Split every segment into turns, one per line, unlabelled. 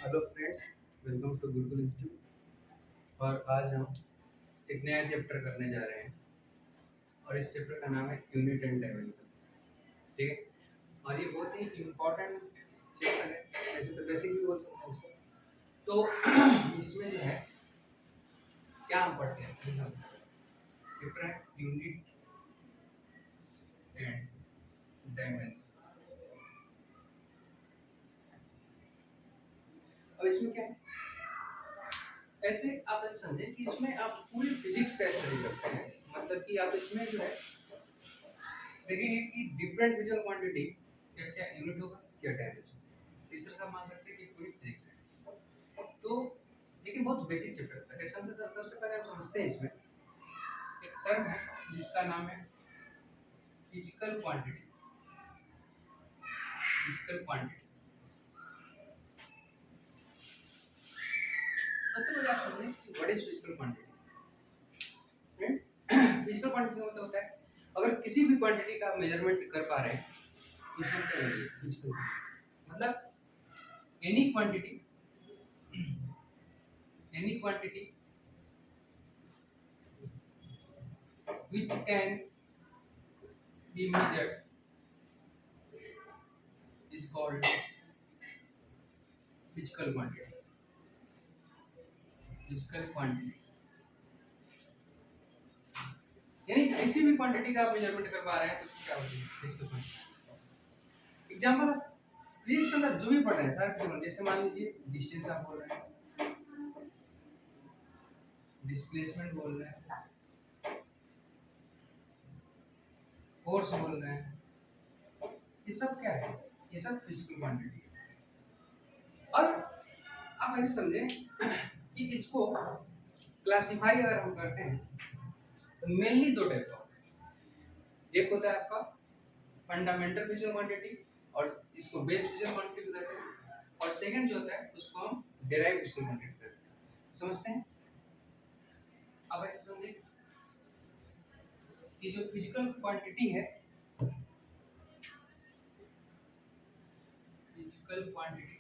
Hello friends, welcome to Gurukul institute. और आज हम एक नया चैप्टर करने जा रहे हैं और इस चैप्टर का नाम है यूनिट एंड डायमेंशन। ठीक है, और ये बहुत ही इम्पोर्टेंट चैप्टर है, वैसे तो बेसिक भी बोल सकते हैं इसको। तो इसमें जो है क्या हम पढ़ते हैं, ये समझते हैं। चैप्टर है यूनिट एंड डायमेंशन। अब इसमें क्या है, ऐसे आप ऐसे समझें कि इसमें आप पूरी फिजिक्स का स्टडी करते हैं। मतलब कि आप इसमें जो है देखेंगे कि डिफरेंट विजुअल क्वांटिटी क्या क्या यूनिट होगा, क्या डैमेज होगा। इस तरह से आप मान सकते हैं कि पूरी फिजिक्स है। तो लेकिन बहुत बेसिक चैप्टर था। सबसे पहले आप समझते हैं इसमें एक टर्म है जिसका नाम है फिजिकल क्वांटिटी। फिजिकल क्वांटिटी सबसे पहले आप समझें कि what is physical quantity. Physical quantity का मतलब होता है अगर किसी भी क्वांटिटी का मेजरमेंट कर पा रहे हैं तो उसको क्या बोलते हैं, फिजिकल क्वांटिटी। मतलब any quantity which can be measured is called physical quantity. Physical quantity यानी किसी भी क्वांटिटी का आप मेजरमेंट कर पा रहे हैं तो उसको क्या बोलते हैं, फिजिकल क्वांटिटी। एग्जांपल फिजिक्स के अंदर जो भी पढ़ रहे हैं सारे फिजिकल, जैसे मान लीजिए डिस्टेंस आप बोल रहे हैं, डिस्प्लेसमेंट बोल रहे हैं, फोर्स बोल रहे हैं, ये सब क्या है, ये सब फिजिकल क्वांटिटी है। और आप ऐसे समझें कि इसको क्लासिफाई अगर हम करते हैं तो मेनली दो टाइप का होता है। एक होता है आपका फंडामेंटल फिजिकल क्वांटिटी और इसको बेस फिजिकल क्वांटिटी कहते हैं, और सेकंड जो होता है उसको हम डेराइव्ड फिजिकल क्वांटिटी कहते हैं। समझते हैं? अब ऐसे समझिए कि जो फिजिकल क्वांटिटी है, फिजिकल क्वांटिटी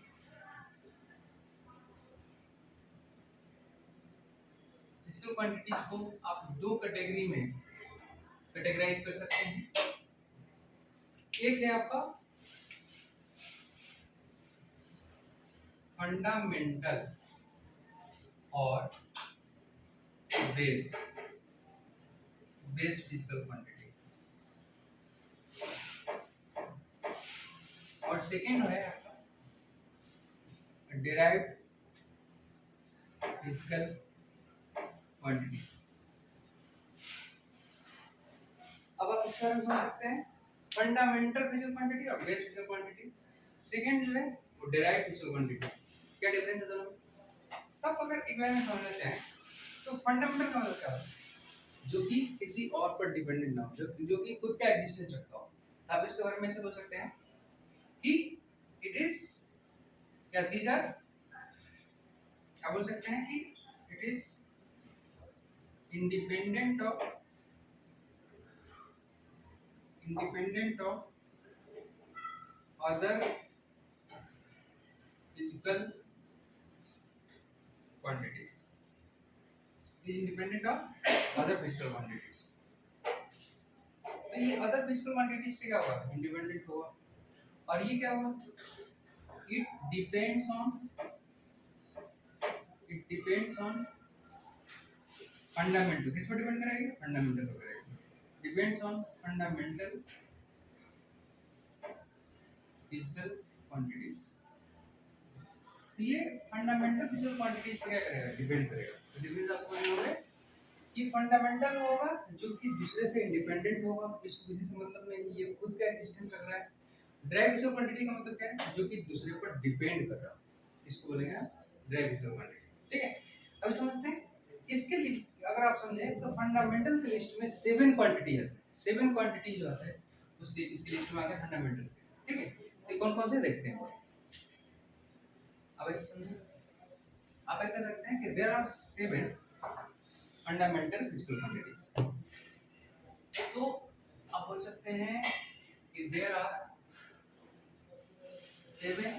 फिजिकल क्वांटिटीज को आप दो कैटेगरी में कैटेगराइज कर सकते हैं। एक है आपका फंडामेंटल और बेस बेस फिजिकल क्वांटिटी, और सेकंड है डेराइव्ड फिजिकल क्वांटिटी। अब आप इसके बारे में समझ सकते हैं फंडामेंटल फिजिकल क्वांटिटी और बेस फिजिकल क्वांटिटी। सेकंड जो है वो डेराइव्ड फिजिकल क्वांटिटी। क्या डिफरेंस है दोनों में? तब अगर एक बार में समझना चाहें तो फंडामेंटल का मतलब क्या होता है, जो कि किसी और पर डिपेंडेंट ना हो, जो कि खुद का एग्जिस्टेंस रखता हो। आप इसके बारे में ऐसे बोल सकते हैं कि इट इज, या दीज आर, आप बोल सकते हैं कि it is independent of other physical quantities, is independent of other physical quantities। तो ये अदर फिजिकल क्वांटिटीज से क्या होगा, इंडिपेंडेंट होगा। और ये क्या होगा, इट डिपेंड्स ऑन फंडामेंटल। किस पर डिपेंड करेगा, फंडामेंटल पर करेगा। Depends on fundamental physical quantities. तो ये फंडामेंटल फिजिकल क्वांटिटीज पे क्या करेगा, डिपेंड करेगा। तो डिफरेंस आप समझ लोगे कि फंडामेंटल होगा जो कि दूसरे से इंडिपेंडेंट होगा, इसको किसी से मतलब नहीं, ये खुद का एग्जिस्टेंस रख रहा है। ड्राइव फिजिकल क्वांटिटी का मतलब क्या है, जो कि दूसरे पर डिपेंड कर रहा है, इसको बोलेंगे ड्राइव फिजिकल क्वांटिटी। ठीक है, अब समझते हैं इसके लिए। अगर आप समझे तो फंडामेंटल की लिस्ट में 7 क्वांटिटी है, 7 क्वांटिटी जो आता है उसकी इसकी लिस्ट में आता है फंडामेंटल। ठीक है, तो कौन कौन से देखते हैं। अब ऐसे समझे, आप ऐसा कर सकते हैं कि there are 7 fundamental physical quantities. तो आप बोल सकते हैं कि there are 7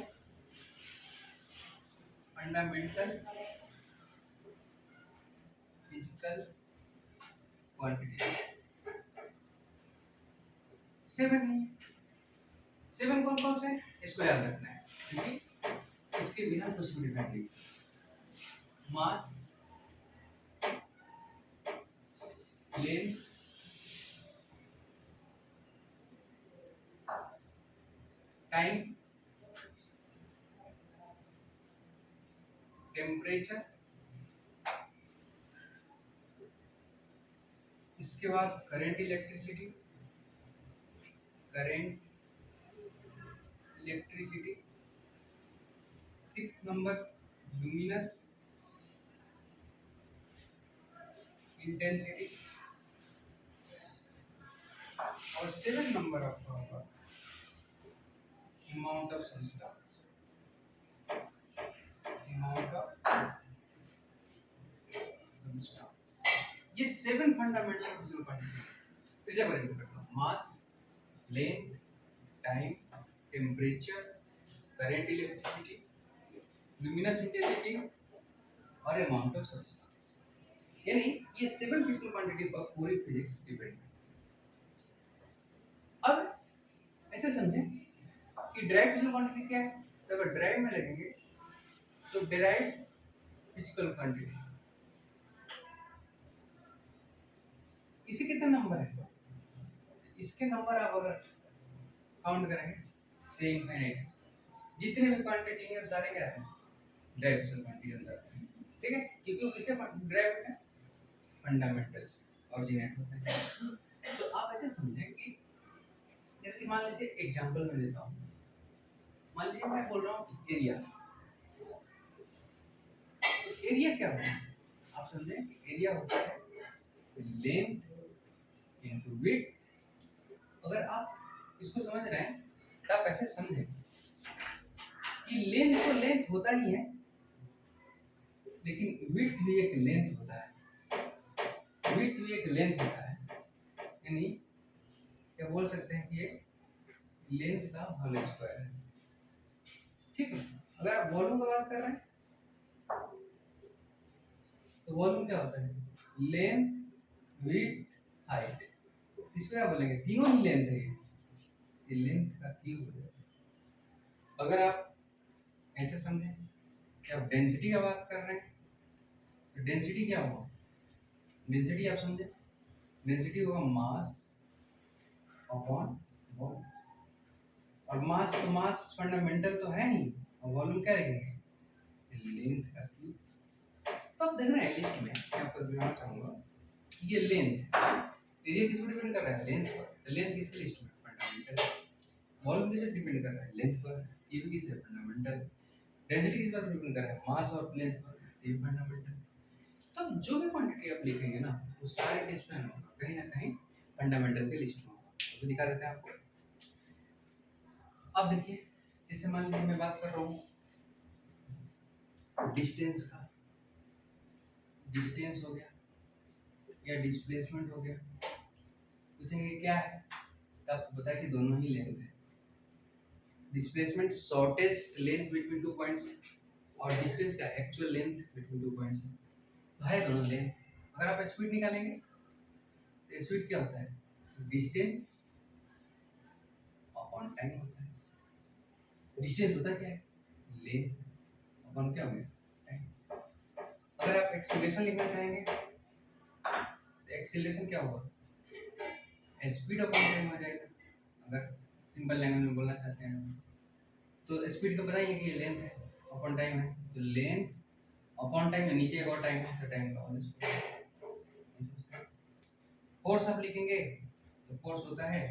fundamental physical quantity 7 है। 7 कौन कौन से हैं इसको याद रखना है, क्योंकि इसके बिना कुछ भी डिफाइन नहीं। मास, लेंथ, टाइम, टेम्परेचर, इसके बाद current electricity, current electricity, 6 number luminous intensity, और 7 नंबर आपका होगा amount of substance, amount of substance. ये 7 फंडामेंटल फिजिकल क्वांटिटी फिर से करेंगे करता हूं। Mass, length, time, temperature, current electricity, luminous intensity और अमाउंट ऑफ सब्सटेंस। यानी ये 7 फिजिकल क्वांटिटी पर पूरी फिजिक्स डिपेंड है। अब ऐसे समझें कि डिराइव्ड फिजिकल क्वांटिटी क्या है। तो अगर डिराइव में लगेंगे तो डिराइव्ड फिजिकल क्वांटिटी इसे कितने नंबर है, इसके नंबर आप अगर काउंट करेंगे तो इनफाइनाइट, जितने भी क्वांटिटी हैं सारे क्या हैं डिराइव्ड फिजिकल क्वांटिटी अंदर आते हैं। ठीक है, क्योंकि वो किसे डिराइव होते हैं, फंडामेंटल्स ओरिजिनेट होते हैं। तो आप ऐसे समझें कि जैसे मान लीजिए एग्जांपल में देता हूँ, मान लीजिए मैं बोल रहा हूँ एरिया। तो एरिया क्या होता है, आप समझें एरिया होता है लेंथ इनटू विड्थ। अगर आप इसको समझ रहे हैं तो आप ऐसे समझें कि लेंथ तो लेंथ होता ही है, लेकिन विड्थ भी एक लेंथ होता है, विड्थ भी एक लेंथ होता है। यानी क्या बोल सकते हैं कि ये लेंथ का होल स्क्वायर है। ठीक है, अगर आप वॉल्यूम की बात कर रहे हैं तो वॉल्यूम क्या होता है, लेंथ, विड्थ, हाइट। इसको क्या बोलेंगे, तीनों ही लेंथ है, ये लेंथ का क्यूब हो जाएगा। अगर आप ऐसे समझें कि आप डेंसिटी का बात कर रहे हैं तो डेंसिटी क्या होगा, डेंसिटी आप समझे, डेंसिटी होगा मास अपॉन वॉल्यूम। और मास तो मास फंडामेंटल तो है ही, और वॉल्यूम क्या रहेंगे, लेंथ का क्यूब। तो आप देख रहे हैं लिस्ट में मैं आपको दिखाना चाहूंगा कि ये लेंथ एरिया किस पर डिपेंड कर रहा है, लेंथ पर। तो लेंथ किसके लिस्ट में, फंडामेंटल। वॉल्यूम किस पर डिपेंड कर रहा है, लेंथ पर, ये भी किस है, फंडामेंटल। डेंसिटी किस पर डिपेंड कर रहा है, मास और लेंथ पर, ये भी फंडामेंटल। तब जो भी क्वांटिटी आप लिखेंगे ना वो सारे किस में होगा, कहीं ना कहीं फंडामेंटल के लिस्ट में होगा। तो दिखा देते हैं आपको। अब देखिए जैसे मान लीजिए मैं बात कर रहा हूँ डिस्टेंस का, डिस्टेंस हो गया या डिस्प्लेसमेंट हो गया। पूछेंगे क्या है, तो आपको पता है कि दोनों ही लेंथ है। Displacement shortest length between 2 points और डिस्टेंस का एक्चुअल लेंथ बिटवीन 2 पॉइंट्स है, तो है दोनों लेंथ। अगर आप स्पीड निकालेंगे तो स्पीड क्या होता है, डिस्टेंस अपॉन टाइम होता है। डिस्टेंस होता क्या है, लेंथ अपॉन क्या हो गया, टाइम। अगर आप एक्सीलरेशन लिखना चाहेंगे तो एक्सीलरेशन क्या होगा, स्पीड अपॉन टाइम हो जाएगा। अगर सिंपल लैंग्वेज में बोलना चाहते हैं तो स्पीड तो पता ही है कि लेंथ है अपॉन टाइम है, तो लेंथ अपॉन टाइम है, नीचे एक और टाइम है तो टाइम का होल स्क्वायर। फोर्स आप लिखेंगे तो फोर्स होता है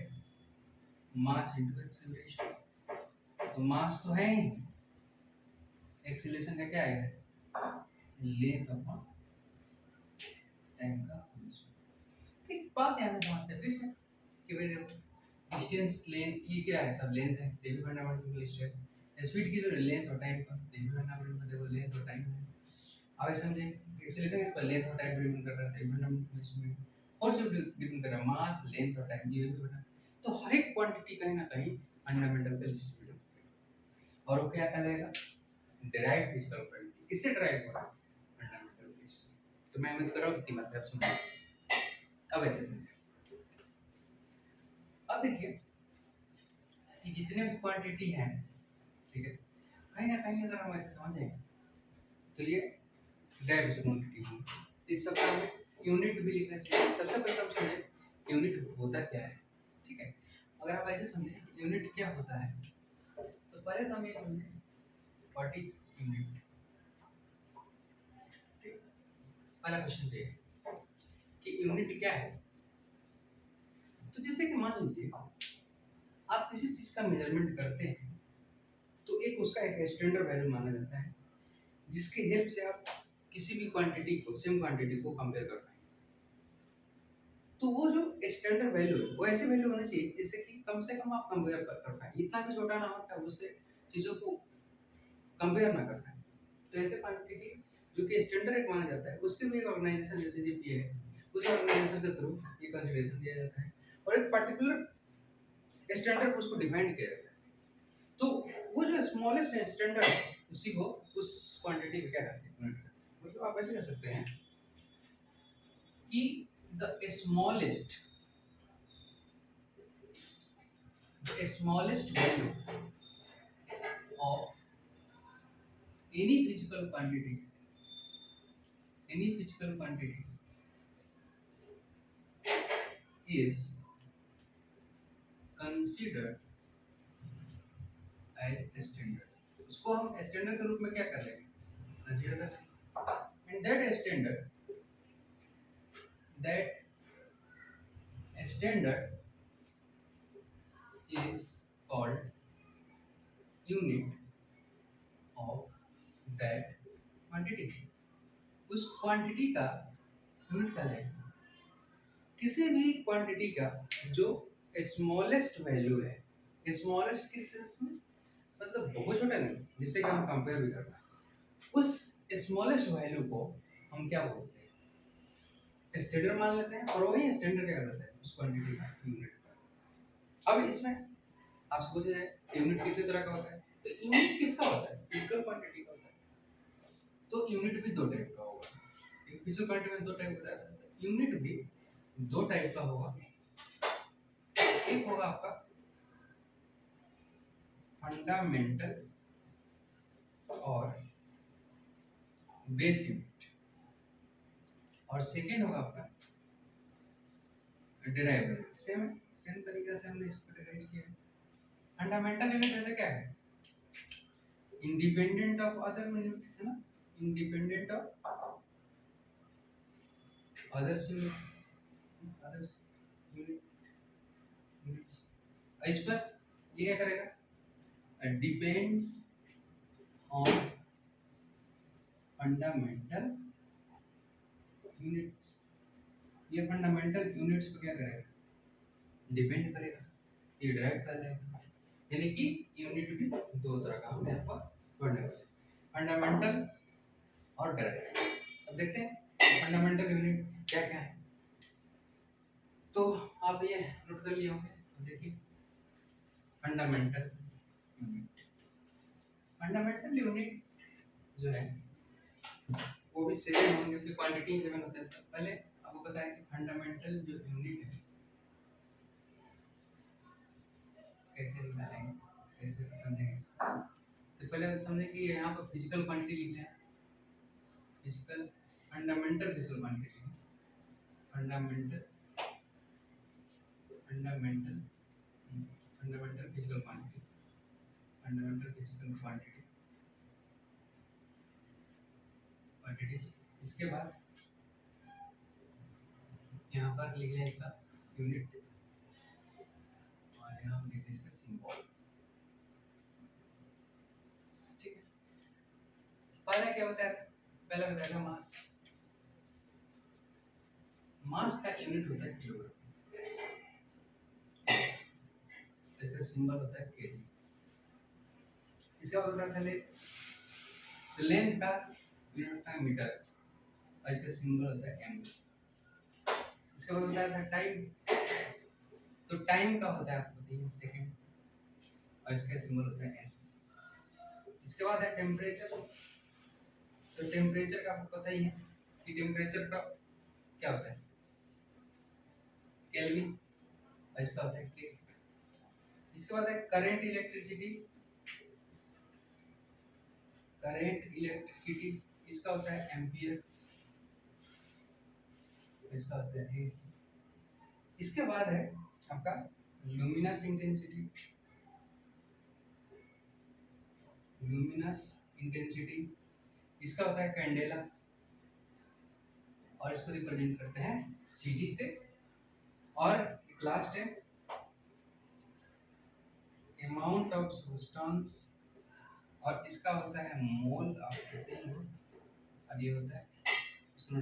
मास इनटू एक्सीलरेशन। तो मास तो है ही, एक्सीलरेशन का क्या आएगा, लेंथ अपॉन टाइम का होल स्क्वायर। ठीक, बात ध्यान से समझते हैं फिर से कि भाई देखो डिस्टेंस लेंथ ये क्या है, सब लेंथ है, ये भी फंडामेंटल लिस्ट है। स्पीड की जो लेंथ और टाइम पर, ये भी फंडामेंटल, देखो लेंथ और टाइम है। अब समझे एक्सीलरेशन इस पर लेंथ और टाइम डिपेंड कर रहा है, ये फंडामेंटल लिस्ट में। और सिर्फ डिपेंड कर रहा है मास, लेंथ और टाइम, ये भी बता। तो हर एक क्वांटिटी कहीं ना कहीं फंडामेंटल के लिस्ट में। और वो क्या कहलाएगा, डिराइव्ड फिजिकल क्वांटिटी। किससे ड्राइव हो रहा है? Fundamental values. तो मैं उम्मीद कर रहा हूँ कितनी बातें आप समझ। अब ऐसे समझे, अब देखिए कि जितने भी क्वांटिटी हैं, ठीक है, कहीं ना कहीं अगर हम ऐसे समझें तो ये डायमेंशन क्वांटिटी है। तो इस सबका हमें यूनिट भी लिखना चाहिए। सबसे पहले हम समझे यूनिट होता क्या है, ठीक है। अगर आप ऐसे समझे यूनिट क्या होता है, तो पहले तो हम ये समझे व्हाट इज यूनिट। पहला क्वेश्चन ये है कि यूनिट क्या है। तो जैसे कि मान लीजिए आप किसी चीज का मेजरमेंट करते हैं तो एक उसका एक स्टैंडर्ड वैल्यू माना जाता है जिसके हेल्प से आप किसी भी क्वांटिटी को, सेम क्वांटिटी को कंपेयर कर पाए। तो वो जो स्टैंडर्ड वैल्यू है वो ऐसे वैल्यू होना चाहिए जैसे कि कम से कम आप कंपेयर कर पाए, इतना भी छोटा ना हो कि उससे चीजों को कंपेयर ना कर पाए। तो ऐसे क्वांटिटी जो कि स्टैंडर्ड एक माना जाता है उसके भी एक ऑर्गेनाइजेशन जैसे जीपीए है, उस ऑर्गेनाइजेशन के थ्रू ये कंसीडरेशन दिया जाता है और एक पर्टिकुलर स्टैंडर्ड उसको डिफाइन किया जाता है। तो वो जो स्मॉलेस्ट स्टैंडर्ड है उसी को उस क्वांटिटी को क्या कहते हैं, यूनिट। मतलब आप ऐसे कह सकते हैं कि the smallest value of any physical quantity is considered as standard। उसको हम स्टैंडर्ड के रूप में क्या कर लेंगे, कंसीडर कर लेंगे। And that standard is called unit of that quantity। उस क्वांटिटी का यूनिट क्या है, किसी भी क्वांटिटी का जो स्मॉलेस्ट वैल्यू है, स्मॉलेस्ट किस सेंस में, मतलब बहुत छोटा नहीं जिससे कि हम कंपेयर भी कर पाए, उस स्मॉलेस्ट वैल्यू को हम क्या बोलते हैं, स्टैंडर्ड मान लेते हैं और वही स्टैंडर्ड क्या करता है उस क्वांटिटी का यूनिट। अब इसमें आप सोच रहे हैं यूनिट कितने तरह का होता है, तो यूनिट किसका होता है, फिजिकल क्वांटिटी का होता है। तो यूनिट भी दो टाइप का होगा, एक फिजिकल क्वांटिटी में दो टाइप होता है, यूनिट भी दो टाइप का होगा। एक होगा आपका फंडामेंटल और बेस यूनिट, और सेकेंड होगा आपका डिराइव्ड यूनिट। सेम तरीके से हमने इसको डिराइव किया है। फंडामेंटल यूनिट है क्या है, इंडिपेंडेंट ऑफ अदर यूनिट, है ना, independent of others unit, others units. इस पर ये क्या करेगा, डिपेंड्स ऑन फंडामेंटल यूनिट्स। ये फंडामेंटल यूनिट्स को क्या करेगा, डिपेंड करेगा, ये डिराइव कर लेगा। यानी कि यूनिट भी दो तरह का हम यहाँ पर पढ़ने वाले, फंडामेंटल और डिराइव। अब देखते हैं फंडामेंटल यूनिट क्या क्या है। तो आप ये नोट कर लिए होंगे, देखिए फंडामेंटल यूनिट, फंडामेंटल यूनिट जो है वो भी सेवन होंगे क्योंकि क्वांटिटी सेवन होता है। पहले आपको पता है कि फंडामेंटल जो यूनिट है कैसे निकालेंगे, कैसे समझेंगे इसको। तो पहले समझे कि यहाँ पर फिजिकल क्वांटिटी लिख लें, physical fundamental physical quantity, fundamental fundamental fundamental physical quantity, fundamental physical quantity quantities. इसके बाद यहाँ पर लिख लें इसका यूनिट और यहाँ हम लिख लें इसका सिंबल, ठीक है। पहला क्या बताया था, पहला बताया था मास। मास का यूनिट होता है किलोग्राम, इसका सिंबल होता है केजी। इसका बाद बताया था लेंथ का यूनिट होता है मीटर और इसका सिंबल होता है एम। इसके बाद बताया था टाइम, तो टाइम का होता है आपको देखिए सेकंड और इसका सिंबल होता है एस। इसके बाद है टेम्परेचर, तो टेम्परेचर का आपको पता ही है कि टेम्परेचर का क्या होता है, केल्विन, और इसका होता है के। इसके बाद है करंट इलेक्ट्रिसिटी, करंट इलेक्ट्रिसिटी इसका होता है एम्पियर, इसका होता है ए। इसके बाद है आपका लुमिनस इंटेंसिटी, लुमिनस इंटेंसिटी इसका होता है कैंडेला, और इसको रिप्रेजेंट करते हैं सीडी से। और लास्ट है अमाउंट ऑफ सब्सटेंस, और इसका होता है मोल आप कहते हैं, और ये होता है इसको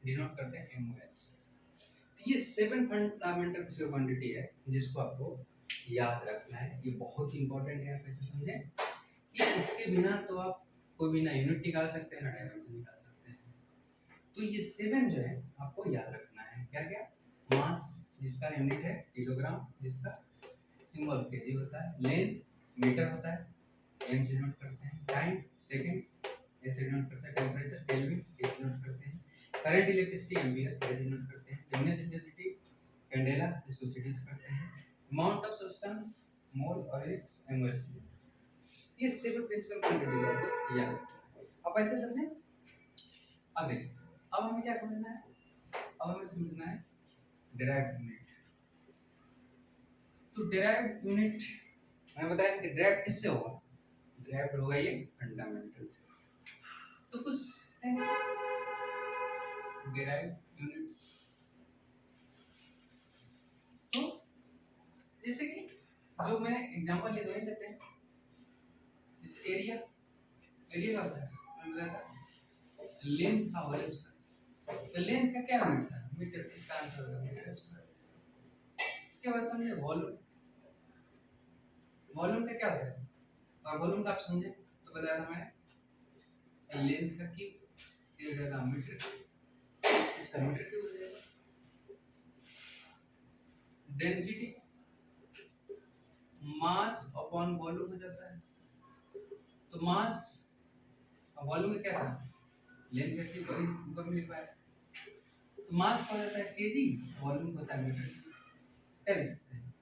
डिनोट करते हैं एमओएच। ये 7 फंडामेंटल फिजिकल क्वांटिटी है जिसको आपको याद रखना है, ये बहुत इंपॉर्टेंट है। आप ऐसे समझें कि इसके बिना तो आप कोई भी ना यूनिट निकाल सकते हैं ना डायमेंशन निकाल सकते हैं। तो ये 7 जो है आपको याद रखना है। क्या क्या? मास जिसका यूनिट है किलोग्राम, जिसका सिंबल केजी होता है, लेंथ मीटर होता है, एम से नोट करते हैं, टाइम सेकंड ऐसे नोट करते हैं, टेंपरेचर केल्विन ऐसे नोट करते हैं, करंट इलेक्ट्रिसिटी एम्पियर ऐसे नोट करते हैं, लुमिनस इंटेंसिटी कैंडेला इसको सीडी से करते हैं, अमाउंट ऑफ सब्सटेंस मोल और ये एमओएच। ये 7 प्रिंसिपल क्वांटिटी आपको याद रखना है। अब ऐसे समझें। अब देखिए, अब हमें क्या समझना है? अब हमें समझना है डिराइव्ड यूनिट। तो डिराइव्ड यूनिट मैंने बताया कि डिराइव किससे होगा? डिराइव्ड होगा ये फंडामेंटल से। तो कुछ डिराइव्ड यूनिट्स, तो जैसे कि जो मैंने एग्जांपल लिए वही लेते हैं। जैसे एरिया, एरिया का होता है मैंने बताया था लेंथ का होल स्क्वायर। तो लेंथ का क्या यूनिट था? मीटर। इसका आंसर होगा मीटर स्क्वायर। इसके बाद समझे वॉल्यूम। वॉल्यूम का क्या होता है? और वॉल्यूम का आप समझे तो बताया था मैंने, लेंथ का क्यूब ये हो जाएगा मीटर, इसका मीटर क्यूब हो जाएगा। डेंसिटी मास अपॉन वॉल्यूम हो जाता है। तो मास वॉल्यूम का क्या था? लेंथ का क्यूब ऊपर में लिखा है। तो मास का हो जाता है केजी, वॉल्यूम होता है मीटर। क्या लिख सकते हैं?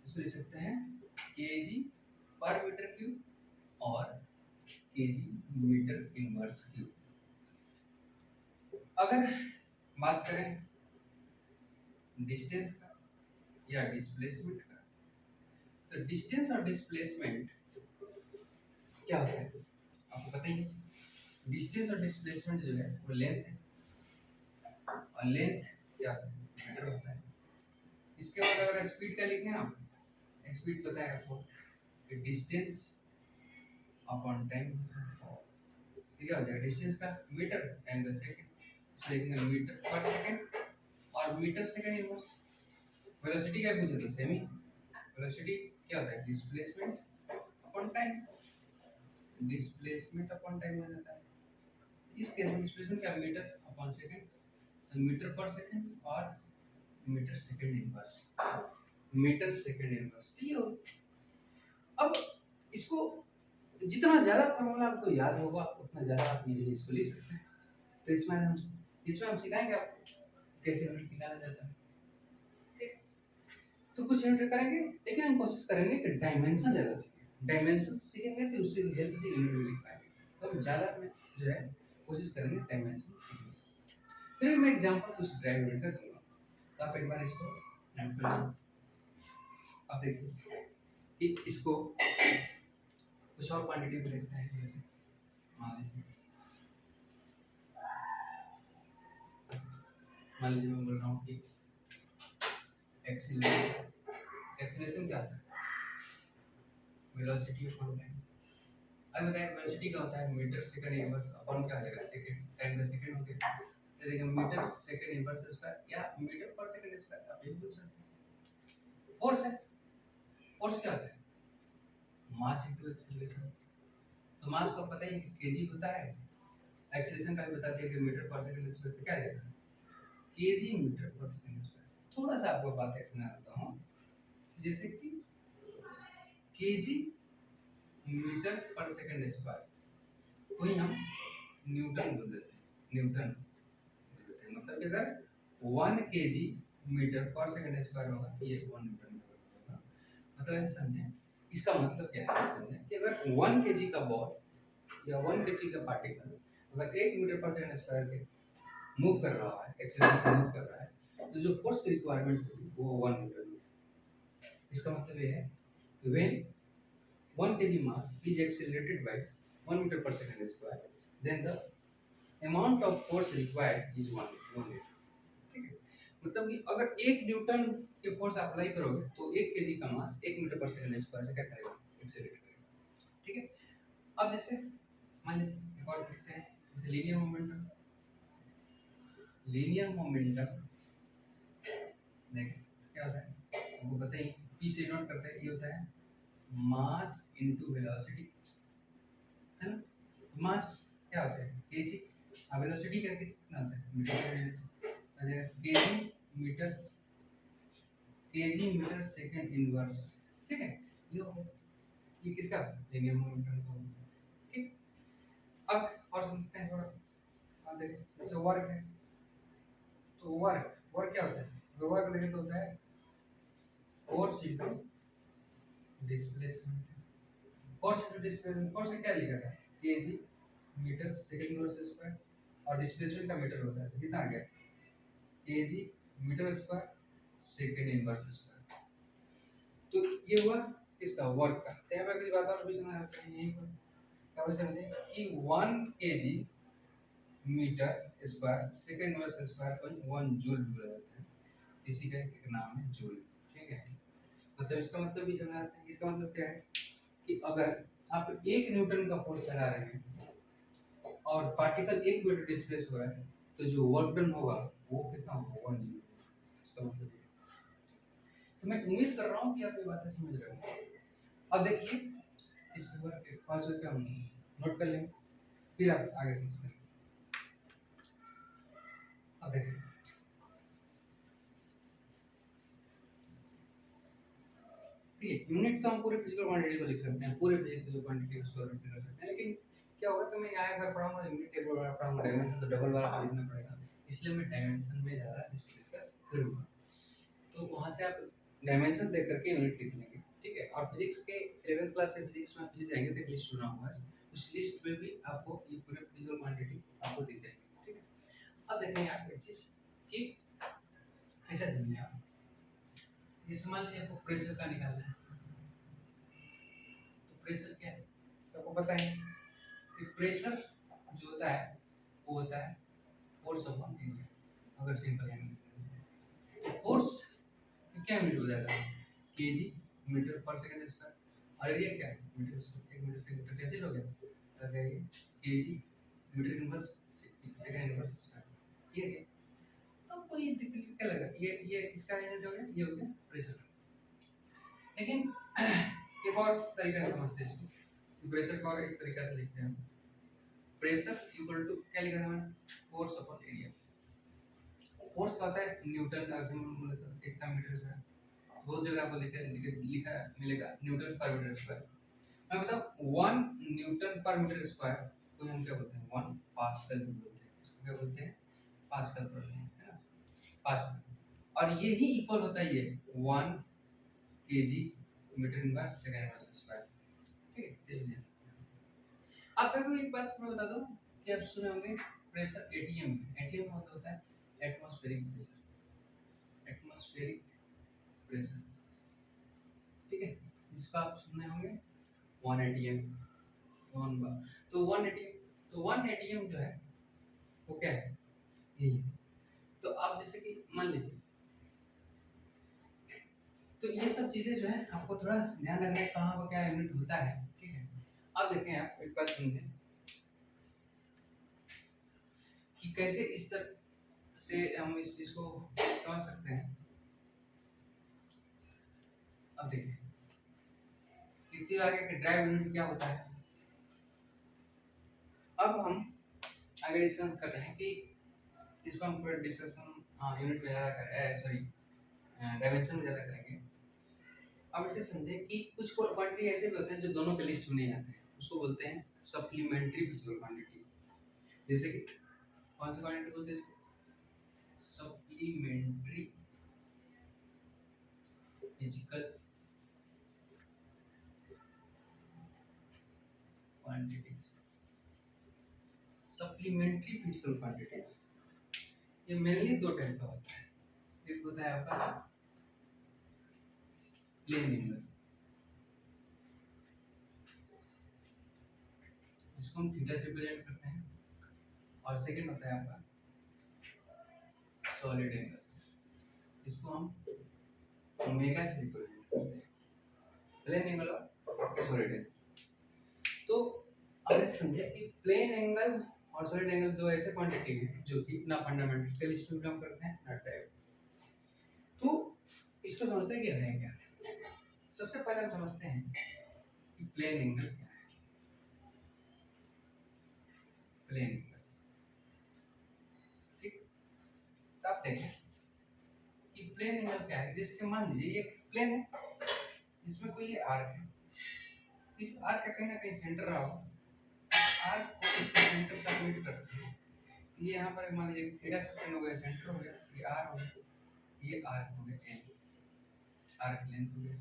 इसको लिख सकते हैं केजी पर मीटर क्यूब और केजी मीटर इनवर्स क्यूब। अगर बात करें डिस्टेंस का या डिस्प्लेसमेंट का, तो डिस्टेंस और डिस्प्लेसमेंट क्या होता है आपको पता ही है। डिस्टेंस और डिस्प्लेसमेंट जो है वो लेंथ है, और लेंथ क्या मीटर होता है। इसके बाद अगर स्पीड का लिखें आप, स्पीड पता है आपको कि डिस्टेंस अपॉन टाइम क्या हो जाएगा? डिस्टेंस का मीटर, टाइम का सेकंड, इसलिए लिखेंगे मीटर पर सेकंड और मीटर सेकंड इनवर्स। वेलोसिटी क्या पूछे तो सेमी। वेलोसिटी क्या होता है? Displacement upon time, displacement upon time हो जाता है। इस केस में डिस्प्लेसमेंट क्या? मीटर अपॉन सेकंड, तो मीटर पर सेकंड और metre second inverse, metre second inverse. तो ये अब इसको जितना ज्यादा फॉर्मूला आपको याद होगा उतना ज्यादा आप इजीली इसको लिख सकते हैं। तो इसमें हम सिखाएंगे आपको कैसे यूनिट निकाला जाता है। ठीक, तो कुछ यूनिट करेंगे, लेकिन हम कोशिश करेंगे कि डायमेंशन ज्यादा सीखें। डायमेंशन सीखेंगे तो उससे हेल्प से यूनिट भी लिख पाएंगे। तो हम ज्यादा में जो है कोशिश करेंगे डायमेंशन सीखने। फिर मैं एग्जांपल कुछ ड्राइव यूनिट का दूंगा, तो आप एक बार इसको अब देखिए कि इसको कुछ और क्वांटिटी में लिखते हैं। जैसे मान लीजिए मैं बोल रहा हूँ कि एक्सीलरेशन क्या होता है? Velocity upon time. अब बताएं वेलोसिटी क्या होता है? मीटर सेकंड इनवर्स अपॉन क्या आ जाएगा? सेकंड, टाइम का सेकंड हो गया। तो देखिए मीटर सेकंड इनवर्स स्क्वायर या मीटर पर सेकंड स्क्वायर आप ये बोल सकते हैं। फोर्स है, फोर्स क्या होता है? Mass into acceleration. तो मास को पता ही है केजी होता है, एक्सीलरेशन का भी बता दिया कि मीटर पर सेकंड स्क्वायर। तो क्या आ जाएगा? केजी मीटर पर सेकंड स्क्वायर। थोड़ा सा आपको बात एक्सप्लेन करता हूँ। जैसे कि केजी मीटर पर सेकंड स्क्वायर, वही हम न्यूटन बोल देते हैं, न्यूटन बोल देते हैं। मतलब कि अगर 1 केजी मीटर पर सेकंड स्क्वायर होगा तो ये 1 न्यूटन होगा। मतलब ऐसे समझें, इसका मतलब क्या है समझें कि अगर 1 केजी का बॉल या 1 केजी का पार्टिकल अगर 1 मीटर पर सेकंड स्क्वायर के मूव कर रहा है, एक्सीलरेशन से मूव कर रहा है, तो जो फोर्स की रिक्वायरमेंट होगी वो 1 न्यूटन होगी। इसका मतलब ये है कि when 1 kg mass is accelerated by 1 meter per second square, then the amount of force required is 1 meter। ठीक है, मतलब कि अगर 1 न्यूटन के फोर्स अप्लाई करोगे तो 1 केजी का मास 1 मीटर पर सेकंड स्क्वायर से क्या करेगा, एक्सेलरेट करेगा। ठीक है, अब जैसे मान लीजिए एक और पूछते हैं, जैसे लीनियर मोमेंटम। लीनियर मोमेंटम देखिए क्या होता है, आपको पता ही, p से डिनोट करते हैं, ये होता है मास इनटू वेलोसिटी, है ना। मास क्या होता है, केजी, और वेलोसिटी का कितना होता है, मीटर पर minute, KG metre second inverse. ठीक है, ये किसका, लीनियर मोमेंटम का। ठीक, अब और समझते हैं थोड़ा। अब देखिए जैसे वर्क है, तो वर्क वर्क क्या होता है, अगर वर्क देखें तो होता है force into displacement. Force into displacement, force से क्या लिखा था, KG metre second inverse square, और डिस्प्लेसमेंट का मीटर होता है, तो कितना आ गया, KG metre square second inverse square. तो ये हुआ किसका, वर्क का। तो यहाँ पे अगली बात और भी समझ आते हैं, यहीं पर क्या समझे कि 1 KG metre square second inverse square को 1 जूल बोला जाता है। इसी का एक नाम है जूल। ठीक है, मतलब इसका मतलब भी समझ आते हैं। इसका मतलब क्या है कि अगर आप 1 न्यूटन का फोर्स लगा रहे हैं और पार्टिकल 1 मीटर डिस्प्लेस हो रहा है, तो जो वर्क डन होगा वो कितना होगा, 1 जूल। इसका मतलब ये, तो मैं उम्मीद कर रहा हूँ कि आप ये बातें समझ रहे हो। अब देखिए इस वर्क के 5 रुपये हम नोट कर लेंगे, फिर आप आगे समझते हैं। अब देखिए ठीक है, यूनिट तो हम पूरे फिजिकल क्वांटिटी को लिख सकते हैं, पूरे फिजिकल क्वांटिटी को उसको रिप्रेजेंट कर सकते हैं, लेकिन क्या होगा कि मैं यहाँ अगर पढ़ाऊंगा यूनिट टेबल वाला पढ़ाऊंगा, डायमेंशन तो डबल वाला लिखना पड़ेगा, इसलिए मैं डायमेंशन में ज़्यादा इसको डिस्कस करूँगा। तो वहाँ से आप डायमेंशन देख करके यूनिट लिख लेंगे। ठीक है, और फिजिक्स के 11th क्लास से फिजिक्स में फिजिक्स जाएंगे तो एक लिस्ट बना हुआ है, उस लिस्ट में भी आपको ये पूरे फिजिकल क्वांटिटी आपको दिख जाएगी। ठीक है, अब देखते हैं आप एक चीज़ कि ऐसा समझिए आप, जैसे मान लीजिए आपको प्रेशर का निकालना है, तो प्रेशर क्या है, तो आपको पता है कि प्रेशर जो होता है वो होता है फोर्स अपॉन एरिया। अगर सिंपल है तो फोर्स क्या यूनिट हो जाएगा, केजी मीटर पर सेकंड स्क्वायर, और एरिया क्या है, मीटर स्क्वायर। 1 मीटर से मीटर कैंसिल हो गया, तो ये KG metre inverse second inverse square. ये है, तो कोई दिक्कत क्या लगा, ये इसका यूनिट हो गया, ये हो गया प्रेशर। लेकिन एक और तरीका से समझते हैं इसको, प्रेशर को और एक तरीका से लिखते हैं हम, प्रेशर इक्वल टू क्या लिखा था मैंने, फोर्स अपॉन एरिया। फोर्स का होता है न्यूटन, अगर हम बोले तो इसका मीटर स्क्वायर, बहुत जगह आपको लिखा मिलेगा न्यूटन पर मीटर स्क्वायर। मैं बताऊं 1 न्यूटन पर मीटर स्क्वायर को हम क्या बोलते हैं, 1 पास्कल बोलते हैं, इसको क्या बोलते हैं, पास्कल बोलते हैं, है ना, पास्कल। और ये ही इक्वल होता है ये 1 KG metre inverse second inverse square. ठीक है, चलिए आप देखो एक बात मैं बता दूं कि आप सुने होंगे प्रेशर एटीएम, एटीएम का मतलब होता है एटमॉस्फेरिक प्रेशर, एटमॉस्फेरिक प्रेशर। ठीक है, जिसको आप सुने होंगे 1 एटीएम, 1 बार, तो 1 एटीएम, तो 1 एटीएम जो है वो क्या है, यही है। तो आप जैसे कि मान लीजिए, तो ये सब चीजें जो है आपको थोड़ा ध्यान रखना है कहाँ पर क्या यूनिट होता है। ठीक है, अब देखें आप एक बात समझें कि कैसे इस तरह से हम इस चीज को समझ सकते हैं। अब देखिए इतनी आगे कि ड्राइव यूनिट क्या होता है। अब हम आगे डिस्कस कर रहे हैं कि इस पर हम पूरा डिस्कशन यूनिट में ज़्यादा कर सॉरी डायमेंशन में ज़्यादा करेंगे। अब इसे समझें कि कुछ क्वांटिटी ऐसे भी होते हैं जो दोनों के लिस्ट में नहीं आते हैं, उसको बोलते हैं सप्लीमेंट्री फिजिकल क्वांटिटी। जैसे कि कौन सा क्वांटिटी बोलते हैं इसको? Supplementary physical quantities. Supplementary physical quantities ये मेनली दो टाइप का होता है। एक होता है आपका प्लेन एंगल, जिसको हम थीटा से रिप्रेजेंट करते हैं, और सेकंड होता है आपका सॉलिड एंगल, जिसको हम ओमेगा से रिप्रेजेंट करते हैं। प्लेन एंगल और सॉलिड एंगल। तो अब ऐसे समझिए कि प्लेन एंगल और सॉलिड एंगल दो ऐसे क्वांटिटी हैं जो कि ना फंडामेंटल केमिस्ट्री में हम करते हैं ना टाइप। तो इसको समझते हैं कि है क्या। सबसे पहले हम समझते हैं कि प्लेन एंगल क्या है। प्लेन एंगल, ठीक। तो आप देखें कि प्लेन एंगल क्या है। जिसके मान लीजिए ये प्लेन है, इसमें कोई आर्क है, इस आर्क का कहीं ना कहीं सेंटर रहा हो, आर्क को इसके सेंटर से मीट करते हैं। ये यहाँ पर मान लीजिए थीटा सेक्शन हो गया, सेंटर हो गया, ये आर हो गया, ये आर्क हो गया एल, आर्क लेंथ हो गया।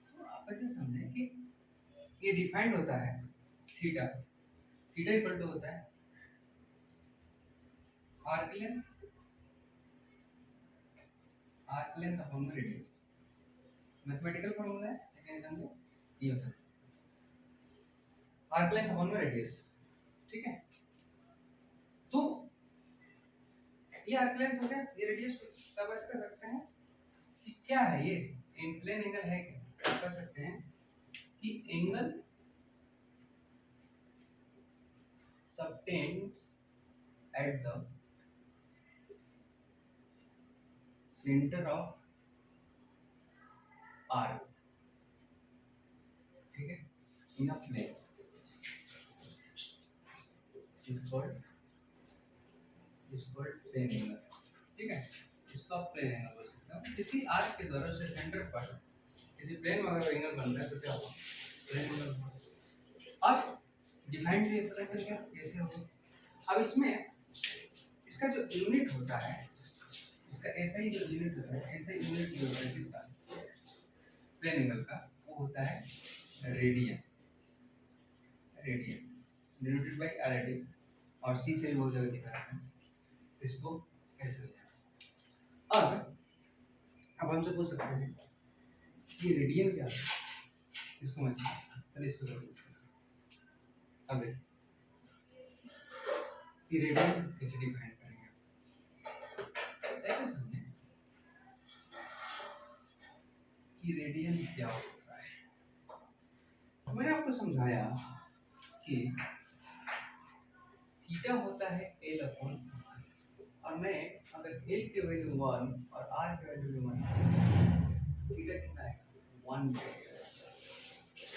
तो आप ऐसे समझें कि ये डिफाइंड होता है थीटा, थीटा इक्वल टू होता है arc length upon radius. Mathematical formula है लेकिन समझो ये होता है आर्क लेंथ अपॉन रेडियस, ठीक है। तो ये आर्क लेंथ हो गया, ये रेडियस तब ऐसे कर सकते हैं कि क्या है ये इन प्लेन एंगल है क्या। कर सकते हैं कि angle subtends at the center of arc, ठीक है, in a plane is called plane angle, ठीक है। इसको आप प्लेन एंगल बोल सकते हो। किसी आर्क के द्वारा उसके सेंटर पर किसी प्लेन में अगर एंगल बन रहा है तो क्या होगा, प्लेन एंगल। अब डिफाइन भी पता चल गया कैसे होगा। अब इसमें इसका जो यूनिट होता है, इसका ऐसा ही जो यूनिट होता है, ऐसा यूनिट जो होता है किसका, प्लेन एंगल का, वो होता है radian. Radian denoted by R, और सी से भी बहुत जगह दिखा रहा है। इसको ऐसे हो जाए। अब हमसे पूछ सकते हैं ये रेडियन क्या है, इसको मैं पहले इसको करो। अब देखिए ये रेडियन कैसे डिफाइन करेंगे, ऐसे समझें कि रेडियन क्या होता है। मैंने आपको समझाया कि थीटा होता है एल अपॉन, और मैं अगर एल की वैल्यू 1 और आर की वैल्यू भी 1, थीटा कितना है 1।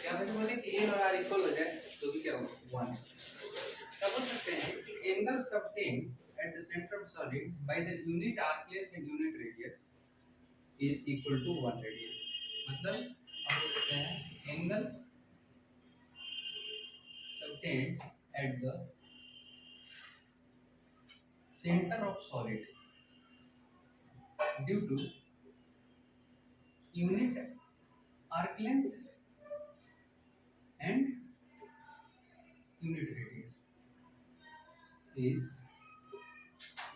क्या वैसे बोले कि एल और आर इक्वल हो जाए तो भी क्या होगा 1। तब बोल सकते हैं कि angle subtend at the center of solid by the unit arc length and unit radius is equal to 1 radian। मतलब हम बोल सकते हैं angle subtend at the center of solid due to unit arc length and unit radius is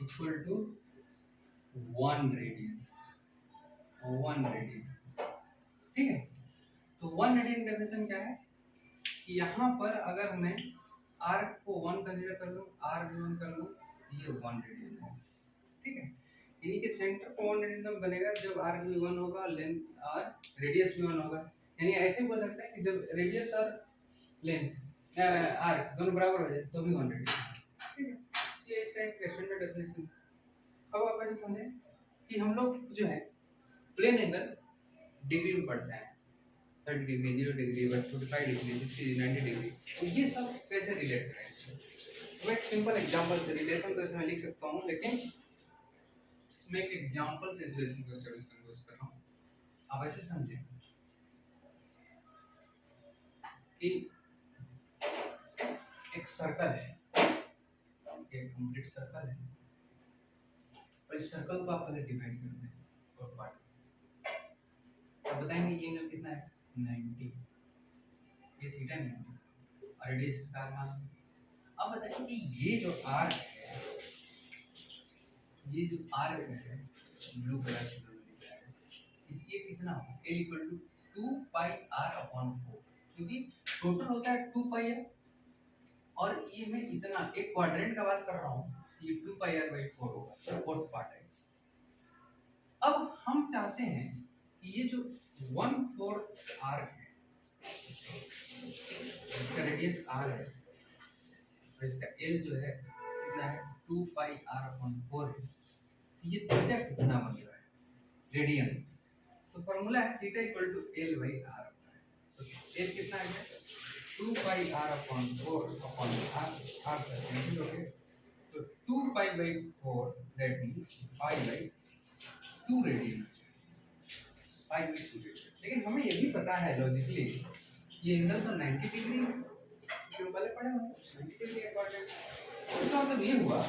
equal to 1 radian, और 1 radian, ठीक है। तो 1 radian definition क्या है कि यहाँ पर अगर मैं आर्क को 1 कंसीडर कर लूँ, आर भी 1 कर लूँ, ये 1 रेडियन है, ठीक है। यानी कि सेंटर को 1 रेडियन तब बनेगा जब आर्क भी 1 होगा, लेंथ और रेडियस भी 1 होगा। यानी ऐसे बोल सकते हैं कि जब रेडियस और लेंथ आर्क दोनों बराबर हो जाए तो भी 1 रेडियन, ठीक है। ये इसका एक स्टैंडर्ड डेफिनेशन। अब आप ऐसे समझें कि हम लोग जो है प्लेन एंगल डिग्री में पढ़ते हैं, 30 डिग्री, 0 डिग्री, 145 डिग्री, 60, 90 डिग्री, तो ये सब कैसे रिलेट करें इसमें। तो मैं एक सिंपल एग्जांपल से, रिलेशन तो इसमें लिख सकता हूँ लेकिन मैं एक एग्जांपल से इस रिलेशन को यूज कर रहा हूँ। आप ऐसे समझें कि एक सर्कल है, कंप्लीट सर्कल है और इस सर्कल को आप पहले डिवाइड कर दें और पार्ट, अब बताएंगे ये एंगल कितना है 90, ये थीटा 90 और रेडियस इसका r मान लो। अब बताइए कि ये जो r है, ये जो r है ब्लू कलर से लिखा है, इसलिए कितना होगा l equal to 2 pi r upon 4, क्योंकि टोटल होता है 2 पाई r और ये मैं इतना एक क्वाड्रेंट का बात कर रहा हूँ, ये 2 पाई r बाई 4 होगा, तो फोर्थ पार्ट है। अब हम चाहते हैं कि ये जो 1/4 आर्क है, इसका रेडियस r है और इसका l जो है कितना है 2 पाई r अपॉन 4 है, तो ये थीटा कितना बन रहा है रेडियन, तो फॉर्मूला है theta equal to l by r होता है, तो l कितना है 2 pi r upon 4 upon r का कैंसिल हो गया, तो 2 pi by 4 that means pi by 2 radian, pi by 2 radian. लेकिन हमें ये भी पता है लॉजिकली ये एंगल तो 90 डिग्री है, जो पहले पढ़े होंगे 90 डिग्री इम्पोर्टेंट, इसका मतलब ये हुआ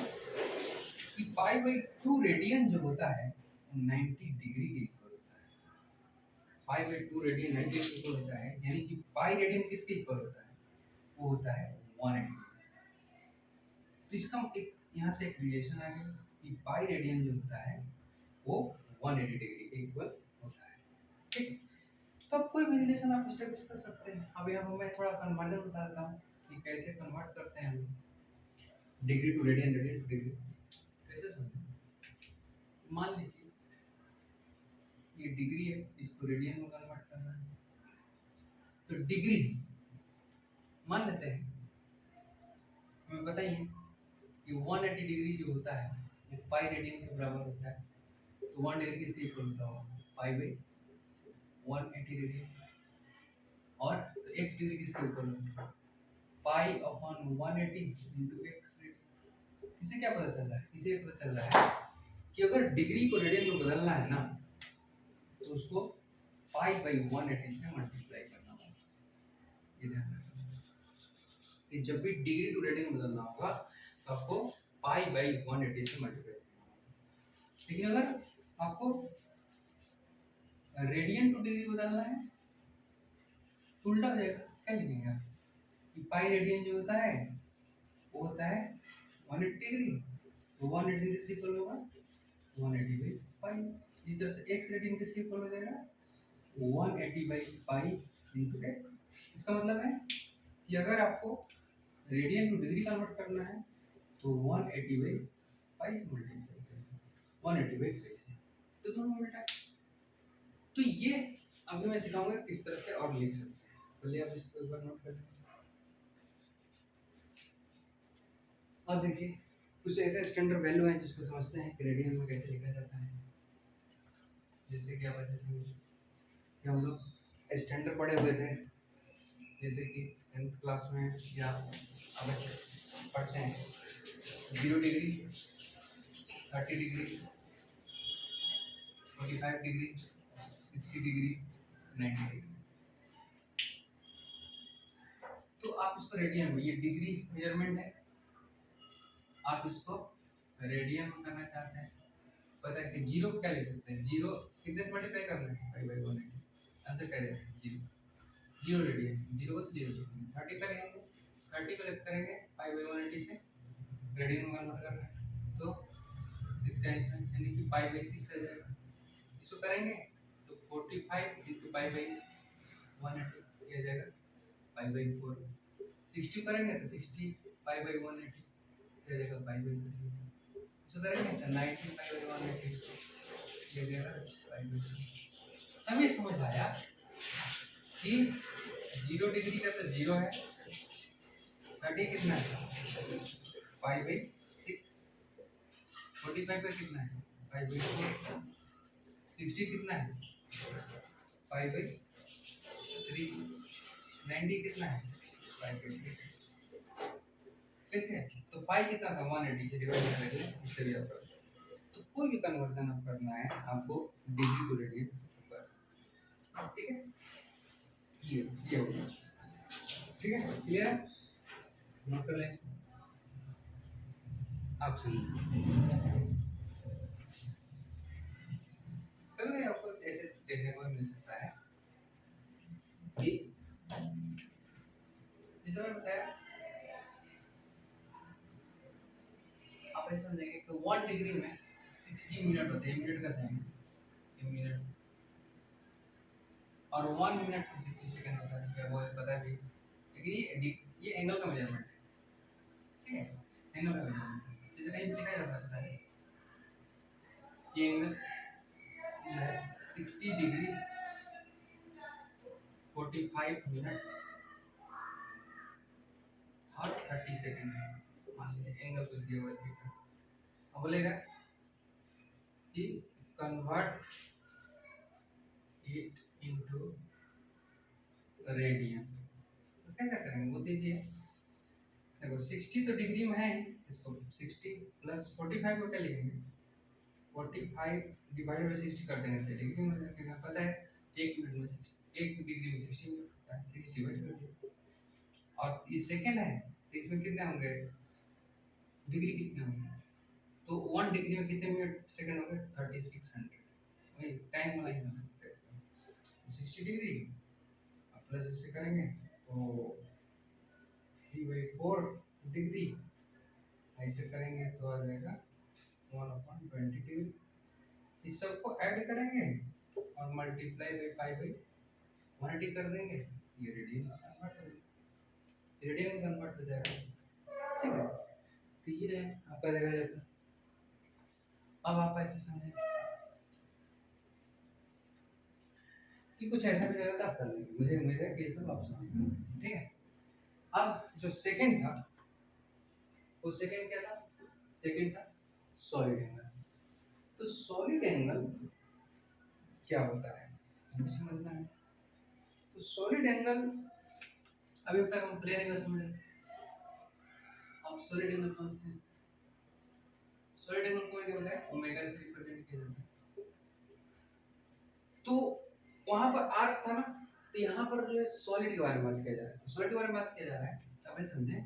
कि पाई बाई 2 रेडियन जो होता है 90 डिग्री के इक्वल होता है, पाई बाई 2 रेडियन 90 के इक्वल होता है, यानी कि पाई रेडियन किसके इक्वल होता है, वो होता है 180। तो इसका एक यहाँ से एक रिलेशन आ गया कि पाई रेडियन जो होता है वो 180 डिग्री के इक्वल होता है, ठीक। तो अब कोई भी रिलेशन आप एस्टैब्लिश कर सकते हैं। अब यहाँ मैं थोड़ा कन्वर्जन बता देता हूँ कि कैसे कन्वर्ट करते हैं हम degree to radian, radian to degree, कैसे समझें। मान लीजिए ये डिग्री है, इसको रेडियन में कन्वर्ट करना है, तो डिग्री मान लेते हैं, हमें बताइए कि 180 डिग्री जो होता है वो पाई रेडियन के बराबर होता है, तो 1 डिग्री किसके इक्वल होता होगा पाई बाई 180 रेडियन, और तो x डिग्री किसके ऊपर होगा pi upon 180 into x radian. इसे क्या पता चल रहा है, इसे पता चल रहा है कि अगर डिग्री को रेडियन में बदलना है ना, तो उसको पाई बाई 180 से मल्टीप्लाई करना होगा। ये ध्यान रखना कि जब भी डिग्री टू रेडियन में बदलना होगा तो आपको पाई बाई 180 से मल्टीप्लाई करना होगा। लेकिन अगर आपको रेडियन टू डिग्री बदलना है तो उल्टा हो जाएगा, क्या लिखेंगे आप कि पाई रेडियन जो होता है वो होता है 180 डिग्री, तो 180 डिग्री से इक्वल होगा 180 बाई पाई। इसी तरह से x रेडियन किसके इक्वल हो जाएगा 180 बाई पाई इंटू एक्स। इसका मतलब है कि अगर आपको रेडियन टू डिग्री कन्वर्ट करना है तो 180 बाई पाई से मल्टीप्लाई करेंगे, 180 बाई पाई से, तो दोनों उल्टा है। तो ये अभी मैं सिखाऊंगा किस तरह से और लिख सकते हैं, पहले आप इसको एक बार नोट कर लें। अब देखिए कुछ ऐसे स्टैंडर्ड वैल्यू हैं जिसको समझते हैं कि रेडियन में कैसे लिखा जाता है। जैसे कि आप ऐसे समझिए कि हम लोग स्टैंडर्ड पढ़े हुए थे, जैसे कि 10th क्लास में या अब पढ़ते हैं 0 degree, 30 degree, 45 degree, 60 degree, 90 degree. तो आप इसको रेडियन में, ये डिग्री मेजरमेंट है, आप इसको रेडियन में करना चाहते हैं, पता है कि जीरो क्या लिख सकते हैं, जीरो कितने से मल्टीप्लाई करना है पाई बाई 180, आंसर क्या है जीरो, जीरो रेडियन, जीरो को तो जीरो लिखेंगे, 30 करेंगे 30 को करेंगे पाई बाई 180 से रेडियन में कन्वर्ट करना है तो 6 यानी कि पाई बाई 6 आ जाएगा। इसको करेंगे तो 45 इंटू पाई बाई 180 आ जाएगा पाई बाई 4, 60 करेंगे तो 60 पाई बाई 180 आ जाएगा पाई बाई 3, इसको करेंगे तो 90 पाई बाई 180 आ जाएगा पाई बाई 3। हमें समझ आया कि 0 डिग्री का तो 0 है, 30 कितना है पाई बाई 6, 45 का कितना है पाई बाई 4, 60 कितना है पाई बाई 3, 90 कितना है पाई बाई 3। कैसे है तो पाई कितना था 180 से डिवाइड करने के लिए, इससे भी आप कर, तो कोई भी कन्वर्जन आप करना है आपको डिग्री टू रेडियन बस, ठीक है ये हो गया, ठीक है क्लियर है, नोट कर लें। आप सुनिए, कभी आपको ऐसे देखने को मिल सकता है कि जैसे मैंने बताया, आप ऐसे समझेंगे कि 1 डिग्री में 60 मिनट होते हैं, मिनट का साइन है मिनट, और 1 मिनट में 60 सेकंड होता है, क्या वो पता भी, लेकिन ये एंगल का मेजरमेंट है, ठीक है, एंगल का मेजरमेंट जैसे कहीं लिखा जा सकता है ये एंगल जो है 60 डिग्री 45 मिनट और 30 सेकंड है, मान लीजिए एंगल कुछ दिया हुआ है थीटा। अब बोलेगा कि कन्वर्ट इट इनटू रेडियन, तो कैसा करेंगे वो दीजिए। देखो 60 तो डिग्री में है, इसको 60 प्लस 45 को क्या लिखेंगे, 45 डिवाइडेड बाई 60 कर देंगे तो डिग्री में हो जाएगा, पता है 1 मिनट में 60, 1 डिग्री में 60 मिनट होता है, 60 डिवाइड कर दिया। और ये सेकंड है तो इसमें कितने होंगे, डिग्री कितने होंगे, तो 1 डिग्री में कितने मिनट सेकंड होंगे, 3600, वही टाइम वाला ही ना, 60 डिग्री प्लस इससे करेंगे तो 3/4 डिग्री, ऐसे करेंगे तो आ जाएगा 1/20 डिग्री। इस सबको ऐड करेंगे और मल्टीप्लाई बाई पाई बाई 180 कर देंगे, ये रेडियन में कन्वर्ट हो जाएगा, रेडियन में कन्वर्ट हो जाएगा, ठीक है। तो ये है आपका रहेगा जाता। अब आप ऐसे समझे कि कुछ ऐसा भी रहेगा तो आप कर लेंगे, मुझे उम्मीद है कि ये सब आप समझेंगे, ठीक है। अब जो सेकंड था वो सेकंड क्या था, सेकंड था सॉलिड एंगल। तो सॉलिड एंगल क्या होता है हमें समझना है। तो सॉलिड एंगल अभी तक हम प्लेन एंगल समझे, अब सॉलिड एंगल समझते हैं। सॉलिड एंगल को क्या बताया, ओमेगा से रिप्रेजेंट किया जाता है। तो वहां पर आर्क था ना, तो यहाँ पर जो है सॉलिड के बारे में बात किया जा रहा है। तो सॉलिड के बारे में बात किया जा रहा है तो आप समझे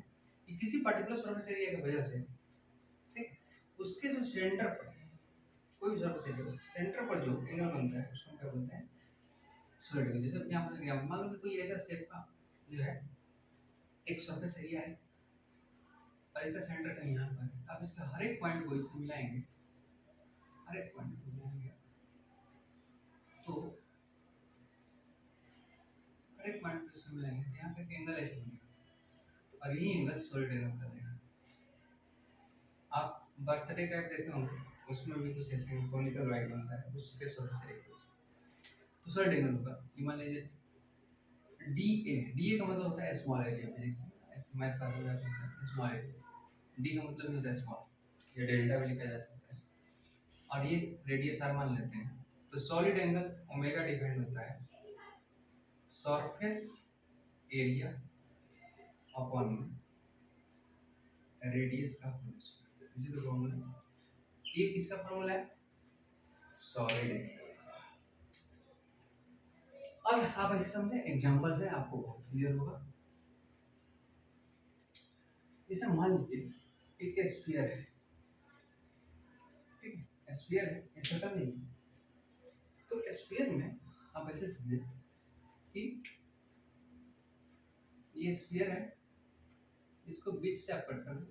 कि किसी पर्टिकुलर सरफेस एरिया की वजह से, ठीक, उसके जो सेंटर पर, कोई भी सरफेस एरिया सेंटर पर जो एंगल बनता है उसको क्या बोलते हैं, सॉलिड एंगल। जैसे यहाँ पर एग्जांपल मान लो कि कोई ऐसा शेप का जो है एक सरफेस एरिया है और इसका सेंटर कहीं यहाँ पर है, आप इसका हर एक पॉइंट को इससे मिलाएंगे, हर एक पॉइंट को मिलाएंगे तो हर एक पॉइंट को इससे मिलाएंगे तो यहाँ पे एक एंगल ऐसे बनेगा और यही एंगल सॉलिड एंगल का देगा। आप बर्थडे का देखते होंगे, उसमें भी कुछ ऐसे कोनिकल राइट बनता है उसके सरफेस एरिया से, तो सॉलिड एंगल होगा। ये मान लीजिए डी ए का मतलब होता है स्मॉल एरिया, फिजिक्स में मैथ क्लास में होता है स्मॉल एरिया, डी का मतलब भी होता है स्मॉल, या डेल्टा भी लिखा जा सकता है, और ये रेडियस आर मान लेते हैं। तो सॉलिड एंगल ओमेगा डिपेंड होता है सरफेस एरिया अपॉन रेडियस का whole square, this is the formula. ये किसका फॉर्मूला है, सॉलिड एंगल। अब आप ऐसे समझे एग्जांपल से आपको बहुत क्लियर होगा। जैसे मान लीजिए एक स्फीयर है, ठीक है, स्फीयर है, ये सर्कल नहीं है। तो स्फीयर में आप ऐसे समझे कि ये स्फीयर है, इसको बीच से आप कट कर दो,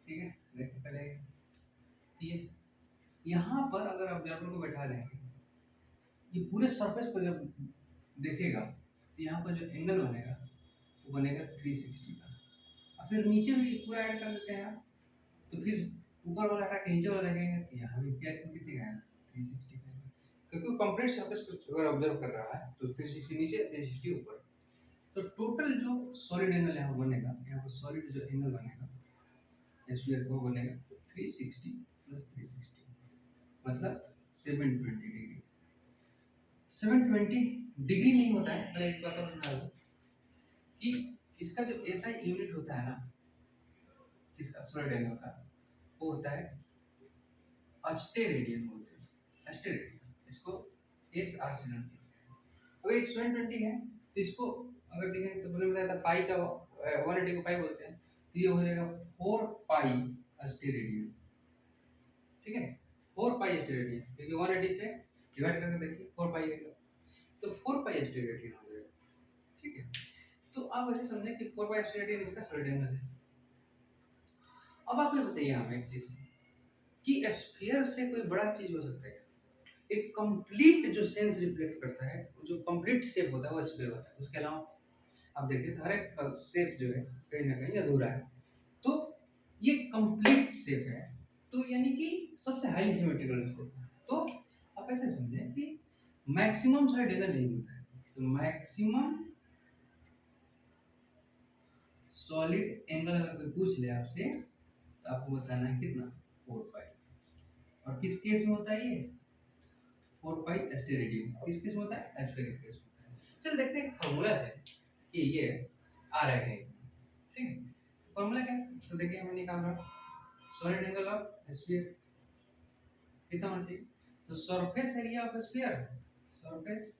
ठीक है। देखिए पहले ये यहाँ पर अगर आप ऑब्जर्वर को बैठा देंगे, ये पूरे सरफेस पर जब देखेगा तो यहाँ पर जो एंगल बनेगा वो बनेगा 360 का। और फिर नीचे भी पूरा ऐड कर देते हैं आप, तो फिर ऊपर वाला हटा के नीचे वाला देखेंगे तो यहाँ भी क्या कितने का है, 360 का है। क्योंकि कंप्लीट सरफेस को अगर ऑब्जर्व कर रहा है तो 360 नीचे 360 ऊपर, तो टोटल जो सॉलिड एंगल यहाँ बनेगा, यहाँ पर सॉलिड जो एंगल बनेगा स्फीयर को बनेगा 360 प्लस 360 मतलब 720 डिग्री। 720 डिग्री नहीं होता है, पहले एक बात और बता दूं कि इसका जो एसआई यूनिट होता है ना, इसका सॉलिड एंगल का, वो होता है अस्टेरेडियन बोलते हैं, अस्टेरेडियन, इसको एस आर से डिनोट करते हैं। अब एक 720 है तो इसको अगर देखें तो मैंने बताया था पाई का 180 को पाई बोलते हैं, तो ये हो जाएगा 4 पाई स्टेरेडियन, ठीक है, 4 पाई स्टेरेडियन, क्योंकि 180 से डिवाइड करके देखिए 4 पाई आएगा, तो 4 पाई स्टेरेडियन हो जाएगा, ठीक है। तो आप ऐसे समझें कि 4 पाई स्टेरेडियन इसका सॉलिड एंगल है। अब आप ये बताइए हमें एक चीज कि स्फीयर से कोई बड़ा चीज हो सकता है? एक कंप्लीट जो सेंस रिफ्लेक्ट करता है, जो कंप्लीट शेप होता है वो स्फीयर होता है। उसके अलावा आप देखिए तो हर एक शेप जो है कहीं ना कहीं अधूरा है, तो ये कंप्लीट शेप है, तो यानी कि सबसे हाईली सिमेट्रिकल शेप है। तो आप ऐसे समझें कि मैक्सिमम सॉलिड एंगल नहीं होता है, तो मैक्सिमम सॉलिड एंगल अगर कोई पूछ ले आपसे तो आपको बताना है कितना, 4 पाई। और किस केस में होता है ये, 4 पाई स्टेरेडियन, किस केस में होता है, एस्फेरिक केस में होता है। चल देखते हैं फॉर्मूला से कि ये आ रहा है, ठीक है। फॉर्मूला क्या है तो देखिए हमने निकाला सॉलिड एंगल ऑफ स्फीयर कितना होना चाहिए, तो surface area of sphere, surface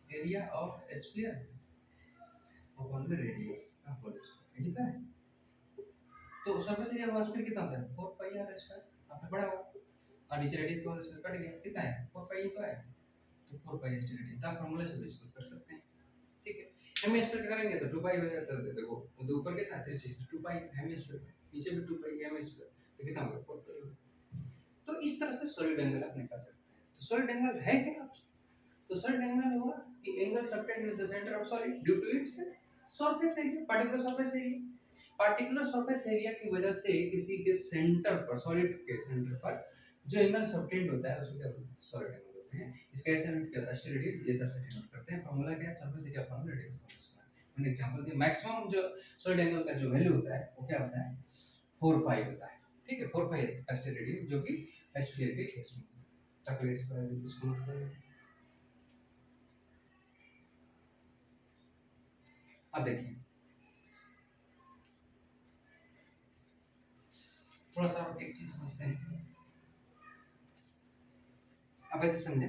area of sphere upon the radius का होल स्क्वायर, ठीक है। तो सरफेस एरिया ऑफ स्फीयर कितना होता है, 4 पाई आर स्क्वायर, आपने पढ़ा होगा, और नीचे रेडियस का होल स्क्वायर कट गया, कितना है 4 पाई तो है, तो 4 पाई स्टेरेडियन का फॉर्मूला से भी इसको कर सकते हैं, ठीक है। हेमिस्फीयर करेंगे तो 2 पाई हो जाता है, तो देखो वो ऊपर कितना है 360, 2 पाई हेमिस्फीयर, नीचे भी 2 पाई हेमिस्फीयर, तो कितना होगा 4 पाई। तो इस तरह से सॉलिड एंगल आप निकाल सकते हैं। तो सॉलिड एंगल है क्या, तो सॉलिड एंगल हुआ कि angle subtend with the centre of solid due to its surface area, particular surface area, particular surface area की वजह से किसी के सेंटर पर, सॉलिड के सेंटर पर जो एंगल सबटेंड होता है उसको क्या बोलते हैं, सॉलिड एंगल बोलते हैं। इसका ऐसे नोट किया स्टेरेडियन, ये सब से नोट करते हैं। फार्मूला क्या है, सरफेस एरिया अपॉन रेडियस का स्क्वायर। मैंने एग्जांपल दिया, मैक्सिमम जो सॉलिड एंगल का जो वैल्यू होता है वो क्या होता है, 4 पाई होता है, ठीक है, 4 पाई स्टेरेडियन, जो कि स्फीयर के केस में तक इसको नोट करें। अब देखिए थोड़ा सा एक चीज समझते हैं, अब ऐसे समझे,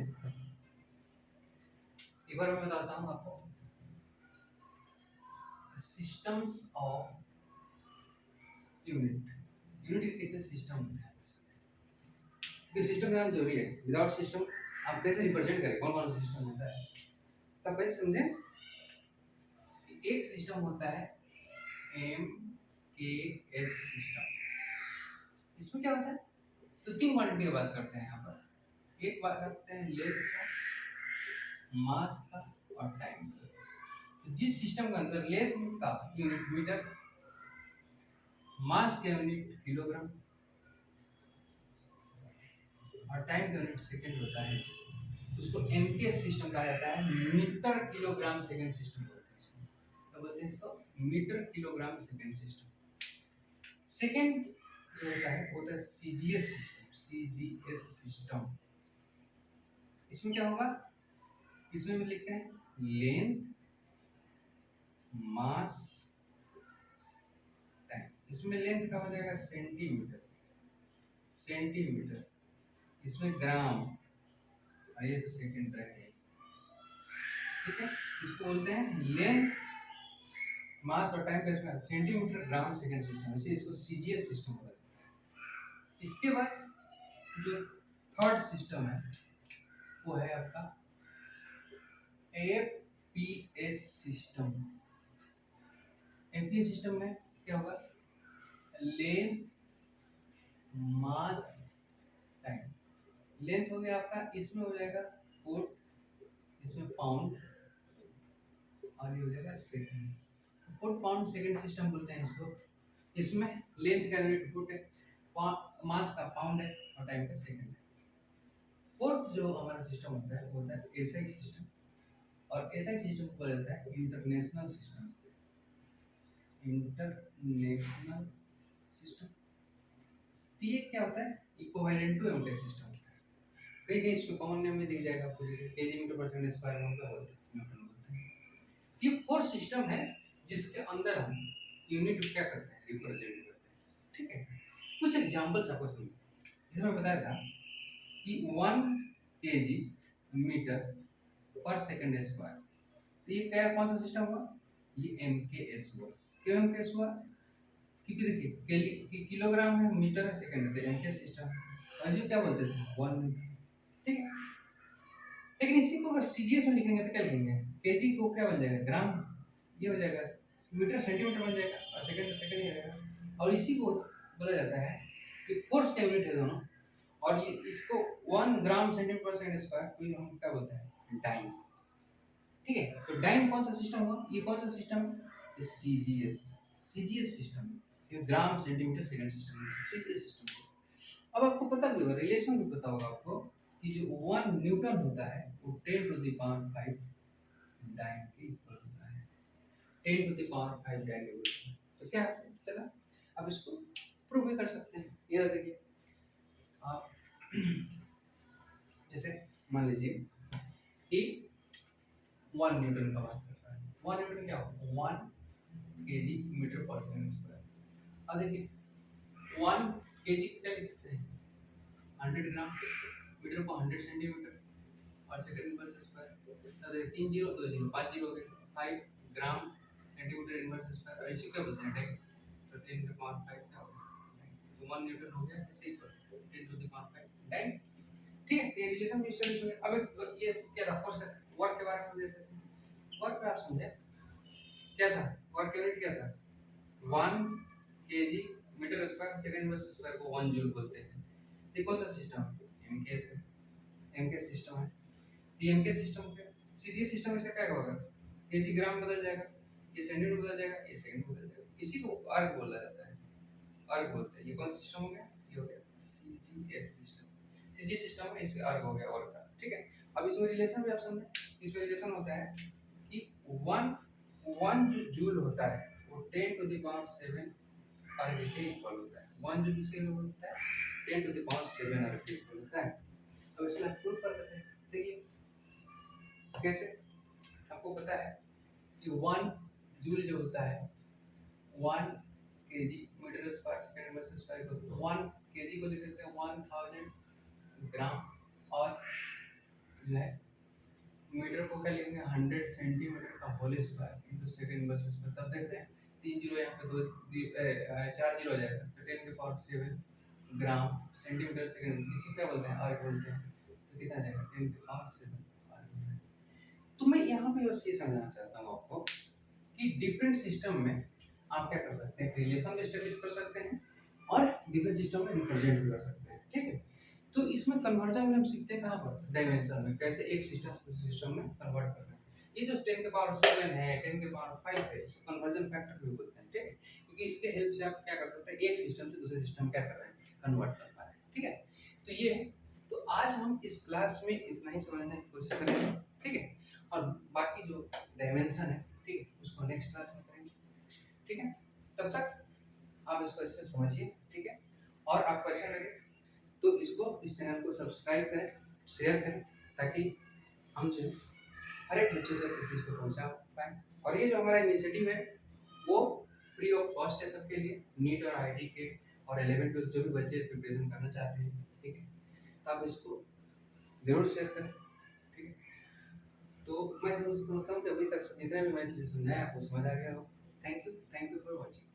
एक बार मैं बताता हूँ आपको सिस्टम्स ऑफ यूनिट, यूनिट कितने सिस्टम होते हैं, ये सिस्टम का जरूरी है, विदाउट सिस्टम आप कैसे रिप्रेजेंट करें कौन कौन सा सिस्टम होता है। तब ऐसे समझे एक सिस्टम होता है एम के एस सिस्टम, इसमें क्या होता है, तो 3 क्वांटिटी की बात करते हैं यहाँ पर, एक बात करते हैं लेंथ का, मास का और टाइम का। तो जिस सिस्टम के अंदर लेंथ का यूनिट मीटर, मास का यूनिट किलोग्राम और टाइम का यूनिट सेकंड होता है, उसको एमकेएस सिस्टम कहा जाता है, मीटर किलोग्राम सेकंड सिस्टम बोलते हैं। क्या बोलते हैं इसको, metre kilogram second system. Second जो होता है वो होता है सीजीएस सिस्टम, सीजीएस सिस्टम। इसमें क्या होगा, इसमें हम लिखते हैं लेंथ, मास, टाइम। इसमें लेंथ का हो जाएगा सेंटीमीटर, सेंटीमीटर, इसमें ग्राम, और ये तो सेकंड रह गए, ठीक है। इसको बोलते हैं लेंथ, मास और टाइम का इसमें सेंटीमीटर ग्राम सेकंड सिस्टम, इसे इसको सीजीएस सिस्टम बोला जाता है। इसके बाद जो थर्ड सिस्टम है वो है आपका एपीएस सिस्टम। एपीएस सिस्टम में क्या होगा, लेंथ, मास, टाइम। लेंथ हो गया आपका, इसमें हो जाएगा फुट, इसमें पाउंड, और ये हो जाएगा second, foot pound second system बोलते हैं इसको। इसमें लेंथ का यूनिट फुट है, मास का पाउंड है और टाइम का सेकंड है। फोर्थ जो हमारा सिस्टम होता है वो होता है एसआई सिस्टम, और एसआई सिस्टम को बोला जाता है इंटरनेशनल सिस्टम, इंटरनेशनल सिस्टम। तो ये क्या होता है, इक्विवेलेंट टू एमके सिस्टम होता है। कहीं कहीं इसको कॉमन नेम में दिख जाएगा आपको, जैसे केजी मीटर पर सेकंड स्क्वायर में क्या बोलते हैं, न्यूटन बोलते हैं। ये फोर सिस्टम है जिसके अंदर हम यूनिट क्या करते हैं, रिप्रेजेंट करते हैं, ठीक है। कुछ एग्जांपल्स आपको समझ, जैसे मैं बताया था कि 1 केजी मीटर पर सेकंड स्क्वायर, तो ये क्या कौन सा सिस्टम हुआ, ये एमकेएस हुआ। क्यों एमकेएस हुआ, क्योंकि देखिए किलोग्राम है, मीटर है, सेकंड है, तो एमके सिस्टम। और जो क्या बोलते थे 1, ठीक है। लेकिन इसी को अगर सीजीएस में लिखेंगे तो क्या लिखेंगे, केजी को क्या बन जाएगा, ग्राम, ये हो जाएगा, मीटर सेंटीमीटर बन जाएगा, और सेकंड सेकंड ही रहेगा। और इसी को बोला जाता है कि फोर्स का यूनिट है दोनों। और ये इसको 1 ग्राम सेंटीमीटर पर सेकंड स्क्वायर को हम क्या बोलते हैं, टाइम। ठीक है, तो टाइम कौन सा सिस्टम हुआ, ये कौन सा सिस्टम है, सीजीएस, सीजीएस सिस्टम, ये ग्राम सेंटीमीटर सेकंड सिस्टम है, सीजीएस सिस्टम। अब आपको पता भी होगा, रिलेशन भी पता होगा आपको, कि जो 1 न्यूटन होता है वो 10 टू द पावर 5 डाइन के इक्वल होता है, 10 टू द पावर 5 डाइन के इक्वल। तो क्या चला, अब इसको प्रूव भी कर सकते हैं। ये देखिए आप जैसे मान लीजिए कि 1 न्यूटन का बात कर रहा है, 1 न्यूटन क्या होगा, 1 केजी मीटर पर सेकंड स्क्वायर। अब देखिए 1 केजी क्या लिख सकते हैं, 100 ग्राम, मीटर को 100 सेंटीमीटर, और सेकंड इनवर्स स्क्वायर, तो देखिए 3 जीरो 2 जीरो 5 जीरो हो गए, 5 ग्राम सेंटीमीटर इनवर्स स्क्वायर। और इसी क्या बोलते हैं टाइम, तो 10 के पावर 5 क्या होगा, तो 1 न्यूटन हो गया, इसे equal 10 to the power 5 time. ठीक है, ये रिलेशन भी स्टडी हुए। अब ये क्या था, फोर्स का वर्क के बारे में देते हैं। वर्क पे आप समझे क्या था, वर्क यूनिट क्या था, 1 KG metre square second inverse square को 1 जूल बोलते हैं। ये कौन सा सिस्टम है, एमकेएस है, एमके सिस्टम है। ये एमके सिस्टम पे सीजी सिस्टम में से क्या होगा, केजी ग्राम बदल जाएगा, ये सेंटीमीटर बदल जाएगा, ये सेकंड बदल जाएगा। इसी को आर्क बोला जाता है, आर्क बोलते हैं। ये कौन सा सिस्टम हो गया, ये हो गया सीजीएस सिस्टम, सीजी सिस्टम में इसका आर्क हो गया वर्क का। ठीक है, अब इसमें रिलेशन भी आप समझे, इसमें रिलेशन होता है कि 1 जो जूल होता है वो 10 टू द पावर 7 आर्क के इक्वल होता है। 1 जो किसके इक्वल होता है, 10 टू द पावर 7 आर्क के इक्वल होता है। अब इसको प्रूव कर देते हैं, देखिए कैसे। आपको पता है कि 1 जूल जो होता है 1 KG metre square second inverse square को, तो 1 केजी को लिख सकते हैं 1000 ग्राम, और जो है मीटर को क्या लिखेंगे 100 सेंटीमीटर का whole square into second inverse square. तब देख रहे हैं 3 जीरो यहाँ पे 4 जीरो हो जाएगा, तो 10 के पावर 7 ग्राम सेंटीमीटर सेकंड, इसी क्या बोलते हैं, आर्क बोलते हैं। तो कितना आ जाएगा 10 के पावर 7 आर्क। तो मैं यहाँ पे बस ये समझाना चाहता हूँ आपको कि डिफरेंट सिस्टम में आप क्या कर सकते हैं, रिलेशन एस्टेब्लिश कर सकते हैं, और डिफरेंट सिस्टम में रिप्रेजेंट भी कर सकते हैं। ठीक है, तो इसमें कन्वर्जन में हम सीखते हैं कहाँ पर, डायमेंशन में, कैसे एक सिस्टम से दूसरे सिस्टम में कन्वर्ट करना है। ये जो 10 के पावर 7 है, 10 के पावर 5 है, इसको कन्वर्जन फैक्टर भी बोलते हैं। ठीक है, क्योंकि इसके हेल्प से आप क्या कर सकते हैं, एक सिस्टम से दूसरे सिस्टम क्या कर रहे हैं, कन्वर्ट कर पा रहे हैं। ठीक है, तो ये है। तो आज हम इस क्लास में इतना ही समझने की कोशिश करेंगे। ठीक है, और बाकी जो डायमेंशन है, ठीक है, उसको नेक्स्ट क्लास में करेंगे। ठीक है, तब तक आप इसको अच्छे से समझिए। ठीक है, और आपको अच्छा लगे तो इसको, इस चैनल को सब्सक्राइब करें, शेयर करें, ताकि हम जो हर एक बच्चे तक इस चीज़ को पहुंचा पाए। और ये जो हमारा इनिशिएटिव है वो फ्री ऑफ कॉस्ट है सबके लिए, नीट और आईआईटी के और 11 ट्वेल्थ जो भी बच्चे प्रिपरेशन करना चाहते हैं। ठीक है, तो आप इसको जरूर शेयर करें। ठीक है, तो मैं समझता हूँ कि अभी तक जितने भी मैंने चीज़ें समझाया आपको समझ आ गया हो। Thank you for watching.